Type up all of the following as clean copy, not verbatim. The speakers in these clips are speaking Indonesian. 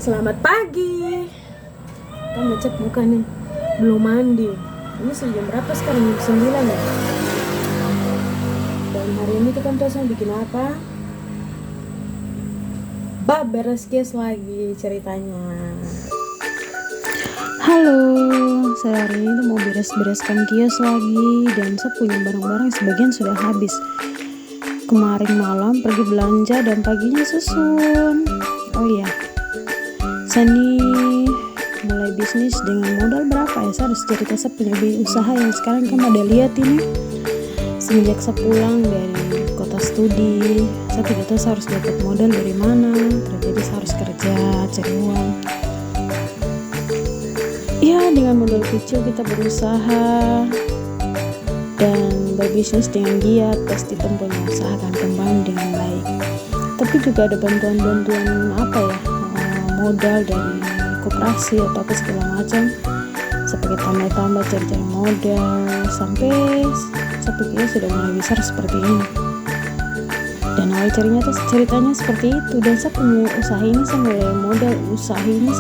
Selamat pagi. Kan ngecek muka nih, belum mandi. Ini sudah jam berapa sekarang? Jam 9 ya. Dan hari ini kita mau bikin apa? Bab beres kios lagi ceritanya. Halo, saya hari ini mau beres-bereskan kios lagi. Dan saya punya barang-barang sebagian sudah habis. Kemarin malam pergi belanja dan paginya susun. Oh iya, saya nih mulai bisnis dengan modal berapa ya? Saya harus cerita saya punya usaha yang sekarang kamu ada lihat ini. Semenjak saya pulang dari kota studi, saya tidak tahu saya harus dapat modal dari mana. Jadi saya harus kerja, cari uang. Ya, dengan modal kecil kita berusaha dan berbisnis dengan giat, pasti tempuhnya usaha akan kembang dengan baik. Tapi juga ada bantuan-bantuan modal dari koperasi atau apa segala macam, seperti tambah-tambah cari-cari modal sampai saya sudah mulai besar seperti ini. Dan awal ceritanya seperti itu. Dan saya punya usaha ini, saya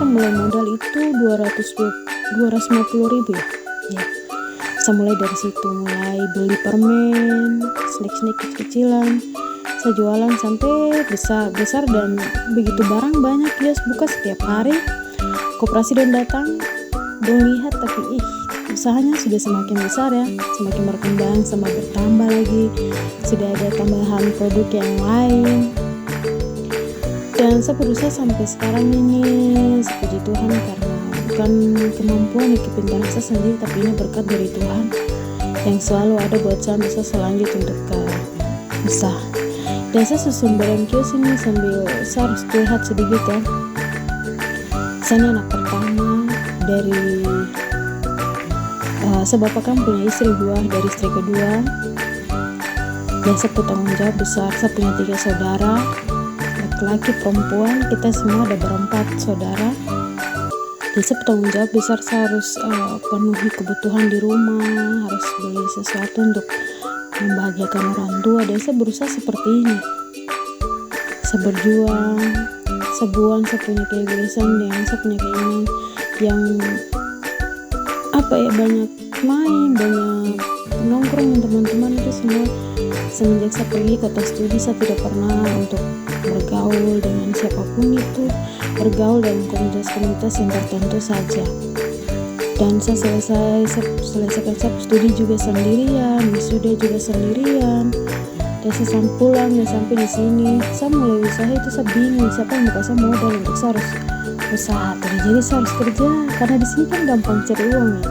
mulai modal itu 250.000 ya. Saya mulai dari situ, mulai beli permen, snack kecil-kecilan. Saya jualan sampai besar dan begitu barang banyak, kios buka setiap hari. Koperasi dan datang, dong lihat, tapi usahanya sudah semakin besar ya, semakin berkembang, sama bertambah lagi. Sudah ada tambahan produk yang lain. Dan saya berusaha sampai sekarang ini, puji Tuhan, karena bukan kemampuan dan kepintaran saya sendiri, tapi ini berkat dari Tuhan yang selalu ada buat saya bisa selanjut untuk ke usaha. Dan saya susun barang kios ini sambil saya harus curhat sedikit ya. Saya anak pertama dari sebab kan punya istri 2, dari istri kedua. Dan saya tanggung jawab besar. Saya punya 3 saudara, laki-laki, perempuan. Kita semua ada berempat saudara. Jadi saya tanggung jawab besar. Saya harus penuhi kebutuhan di rumah, harus beli sesuatu untuk membahagiakan orang tua. Dan saya berusaha seperti ini. Saya berjuang, saya punya keegoisan dan saya punya keinginan yang banyak main, banyak nongkrong dengan teman-teman. Itu semua semenjak saya pergi kota studi, saya tidak pernah untuk bergaul dengan siapapun itu, bergaul dalam komunitas-komunitas yang tertentu saja. Dan saya selesaikan studi juga sendirian, wisuda juga sendirian. Dan saya pulang dan sampai di sini, saya mulai usaha itu saya bingung siapa yang mau kasih modal untuk saya harus usaha. Jadi saya harus kerja karena di sini kan gampang cari uang ya.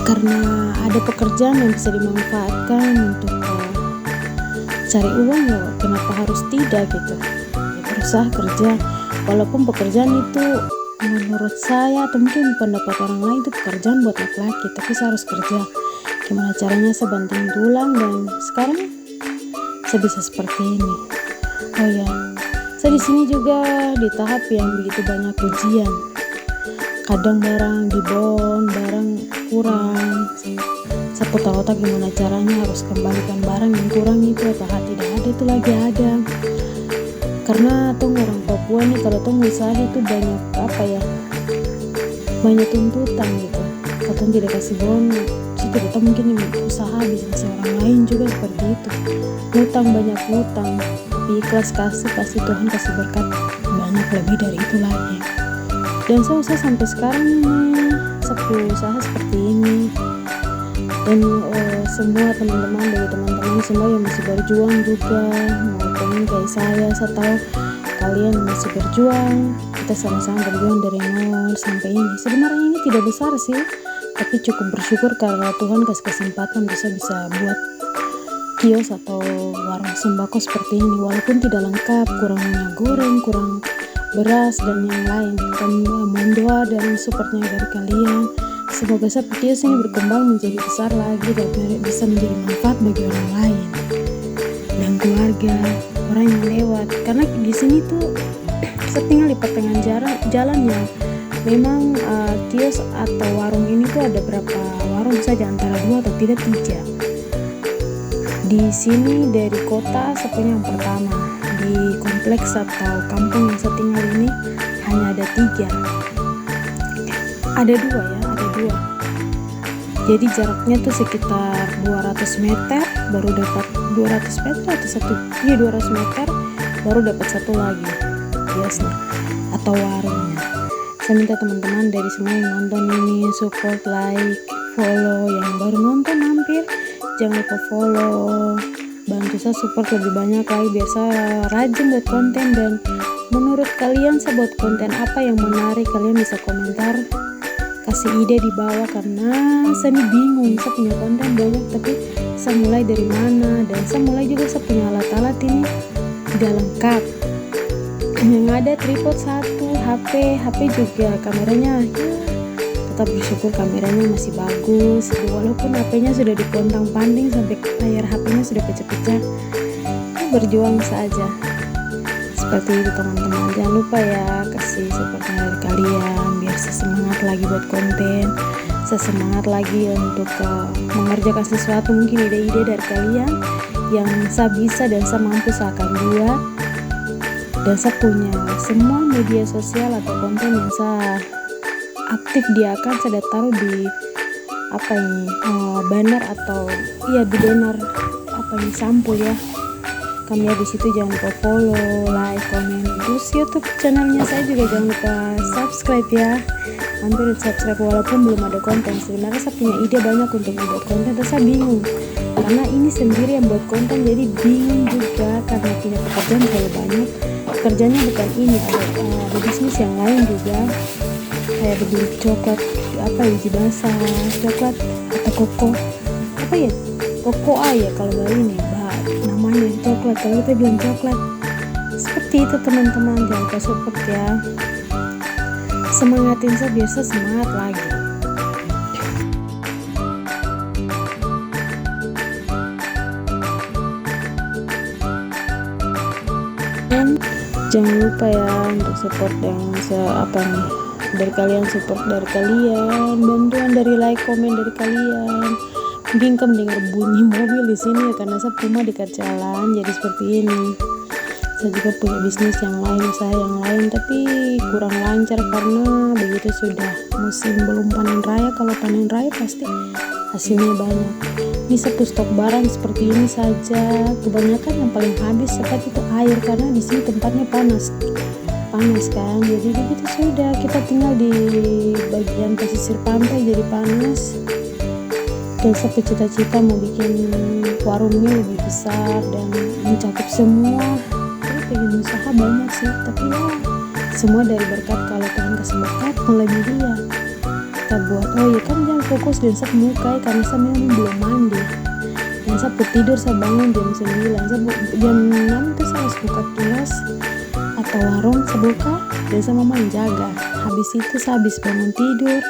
Karena ada pekerjaan yang bisa dimanfaatkan untuk cari uang ya, kenapa harus tidak gitu? Ya, berusaha kerja, walaupun pekerjaan itu menurut saya atau mungkin pendapat orang lain itu pekerjaan buat laki-laki, tapi saya harus kerja. Gimana caranya saya banting tulang dan sekarang saya bisa seperti ini. Oh ya, saya di sini juga di tahap yang begitu banyak ujian. Kadang barang dibon, barang kurang. Saya putar otak gimana caranya harus kembalikan barang yang kurang itu, atau tidak ada itu lagi ada. Karena orang Papua nih kalau usaha itu banyak tuntutan gitu. Katong tidak kasih bonus, saya tidak tahu, mungkin usaha bisnis orang lain juga seperti itu. Banyak hutang, tapi ikhlas kasih, pasti Tuhan kasih berkat banyak lebih dari itu lagi. Dan saya usaha sampai sekarang ini, saya usaha seperti ini. Dan semua teman-teman semua yang masih berjuang juga, mau pengen kayak saya tahu kalian masih berjuang. Kita sama-sama berjuang dari nol sampai ini. Sebenarnya ini tidak besar sih, tapi cukup bersyukur karena Tuhan kasih kesempatan bisa buat kios atau warung sembako seperti ini. Walaupun tidak lengkap, kurang minyak goreng, kurang beras dan yang lain. Dan mohon doa dan supportnya dari kalian. Semoga kios ini berkembang menjadi besar lagi dan bisa menjadi manfaat bagi orang lain dan keluarga, orang yang lewat. Karena di sini tuh saya tinggal di pertengahan jalan yang memang kios atau warung ini tuh ada berapa warung saja, antara 2 atau 3. Di sini dari kota seperti yang pertama. di kompleks atau kampung yang saya tinggal ini hanya ada 3. Ada 2. Jadi jaraknya tuh sekitar 200 meter baru dapat 200 meter atau 200 meter baru dapat satu lagi biasanya atau warungnya. Saya minta teman-teman dari semua yang nonton ini support, like, follow. Yang baru nonton mampir jangan lupa follow, bantu saya support lebih banyak lagi biar saya rajin buat konten. Dan menurut kalian saya buat konten apa yang menarik, kalian bisa komentar, kasih ide di bawah, karena saya ini bingung. Saya punya konten banyak tapi saya mulai dari mana, dan saya mulai juga saya punya alat-alat ini tidak lengkap. Yang ada tripod 1, HP juga kameranya ya tetap bersyukur kameranya masih bagus, walaupun HP-nya sudah dipontang-panting sampai layar HP-nya sudah pecah-pecah. Berjuang saja seperti itu teman-teman. Jangan lupa ya kasih support dari kalian biar saya semangat lagi buat konten, saya semangat lagi untuk mengerjakan sesuatu. Mungkin ide-ide dari kalian yang saya bisa dan saya mampu saya akan buat. Dan saya punya semua media sosial atau konten yang saya aktif diakan, saya taruh di banner atau di banner sampul ya. Kami di situ jangan lupa follow, like, komen. Terus YouTube channelnya saya juga jangan lupa subscribe ya. Hampir subscribe walaupun belum ada konten. Sebenarnya saya punya ide banyak untuk membuat konten, tapi saya bingung karena ini sendiri yang buat konten, jadi bingung juga karena punya pekerjaan terlalu banyak. Pekerjaannya bukan ini, ada bisnis yang lain juga, kayak beli coklat, biji basah, coklat atau koko, kokoa ya kalau nggak ini namanya coklat, kalau kita bilang coklat. Seperti itu teman-teman, jangan lupa support ya, semangatin saya biar saya semangat lagi. Dan jangan lupa ya untuk support yang dari kalian, support dari kalian, bantuan dari like, komen dari kalian. Mungkin kamu dengar bunyi mobil di sini ya, karena saya rumah dekat jalan, jadi seperti ini. Saya juga punya bisnis yang lain, usaha yang lain, tapi kurang lancar karena begitu sudah musim belum panen raya. Kalau panen raya pasti hasilnya banyak. Ini satu stok barang seperti ini saja. Kebanyakan yang paling habis seperti itu air, karena di sini tempatnya panas kan. Jadi begitu sudah kita tinggal di bagian pesisir pantai jadi panas. Dan saya cita-cita mau bikin warungnya lebih besar dan mencakup semua. Saya pengen usaha banyak sih, tapi ya semua dari berkat. Kalau Tuhan kasih berkat melebihi ya kita buat. Kan jangan fokus dan saya muka ya, karena saya memang belum mandi. Dan saya tidur, saya bangun jam 9, jam 6 itu saya harus buka kios atau warung, saya buka dan saya mama yang jaga. Habis itu saya habis bangun tidur,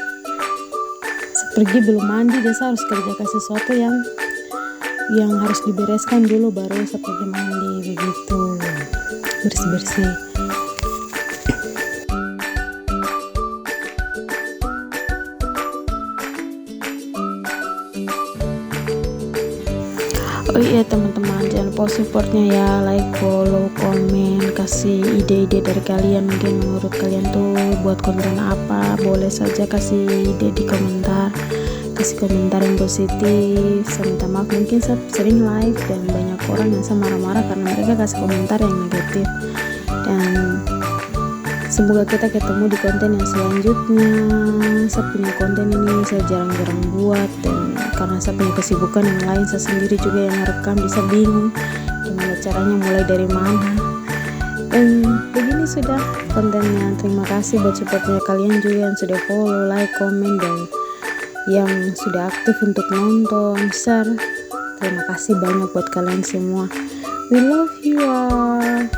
pergi belum mandi, dan saya harus kerjakan sesuatu yang harus dibereskan dulu baru saya pergi mandi, begitu bersih-bersih. Oh iya teman-teman, jangan lupa supportnya ya, like, follow, komen, kasih ide-ide dari kalian. Mungkin menurut kalian tuh buat konten apa, boleh saja kasih ide di komentar, kasih komentar yang positif. Saya minta maaf, mungkin saya sering live dan banyak orang yang saya marah-marah karena mereka kasih komentar yang negatif. Dan semoga kita ketemu di konten yang selanjutnya. Saya punya konten ini saya jarang-jarang buat, dan karena saya punya kesibukan yang lain, saya sendiri juga yang merekam, bisa bingung gimana caranya, mulai dari mana. Dan begini sudah kontennya. Terima kasih buat supportnya kalian juga yang sudah follow, like, komen, dan yang sudah aktif untuk nonton, share. Terima kasih banyak buat kalian semua. We love you all.